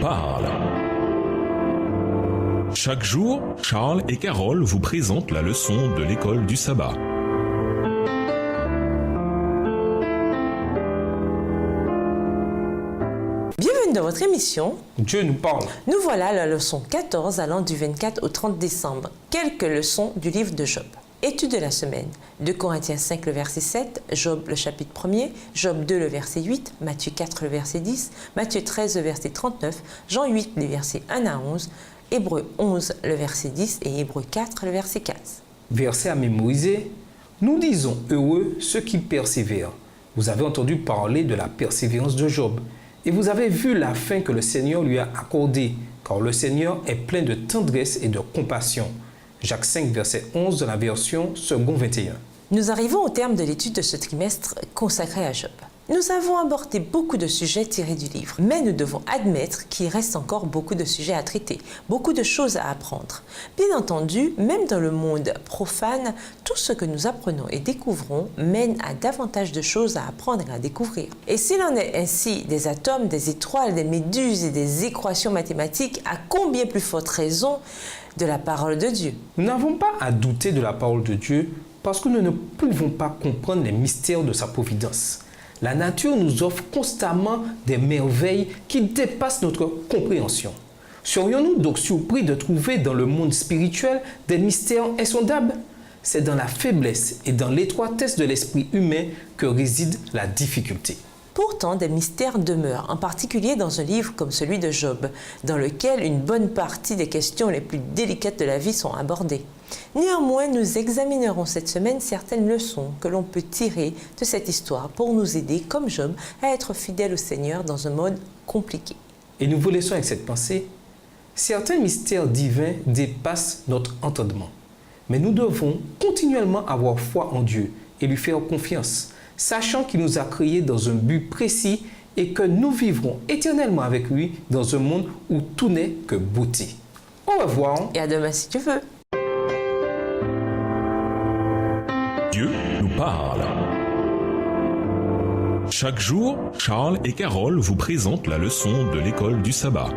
parle. Chaque jour, Charles et Carole vous présentent la leçon de l'école du sabbat. Bienvenue dans votre émission Dieu nous parle. Nous voilà à la leçon 14 allant du 24 au 30 décembre. Quelques leçons du livre de Job. Étude de la semaine. 2 Corinthiens 5, le verset 7, Job, le chapitre 1er, Job 2, le verset 8, Matthieu 4, le verset 10, Matthieu 13, le verset 39, Jean 8, les versets 1 à 11, Hébreux 11, le verset 10 et Hébreux 4, le verset 15. Verset à mémoriser. Nous disons heureux ceux qui persévèrent. Vous avez entendu parler de la persévérance de Job. Et vous avez vu la fin que le Seigneur lui a accordée, car le Seigneur est plein de tendresse et de compassion. Jacques 5, verset 11 de la version second 21. Nous arrivons au terme de l'étude de ce trimestre consacré à Job. Nous avons abordé beaucoup de sujets tirés du livre, mais nous devons admettre qu'il reste encore beaucoup de sujets à traiter, beaucoup de choses à apprendre. Bien entendu, même dans le monde profane, tout ce que nous apprenons et découvrons mène à davantage de choses à apprendre et à découvrir. Et s'il en est ainsi des atomes, des étoiles, des méduses et des équations mathématiques, à combien plus forte raison de la parole de Dieu? Nous n'avons pas à douter de la parole de Dieu parce que nous ne pouvons pas comprendre les mystères de sa providence. La nature nous offre constamment des merveilles qui dépassent notre compréhension. Serions-nous donc surpris de trouver dans le monde spirituel des mystères insondables? C'est dans la faiblesse et dans l'étroitesse de l'esprit humain que réside la difficulté. Pourtant, des mystères demeurent, en particulier dans un livre comme celui de Job, dans lequel une bonne partie des questions les plus délicates de la vie sont abordées. Néanmoins, nous examinerons cette semaine certaines leçons que l'on peut tirer de cette histoire pour nous aider, comme Job, à être fidèles au Seigneur dans un monde compliqué. Et nous vous laissons avec cette pensée. Certains mystères divins dépassent notre entendement, mais nous devons continuellement avoir foi en Dieu et lui faire confiance, sachant qu'il nous a créés dans un but précis et que nous vivrons éternellement avec lui dans un monde où tout n'est que beauté. Au revoir. Et à demain si tu veux. Dieu nous parle. Chaque jour, Charles et Carole vous présentent la leçon de l'école du sabbat.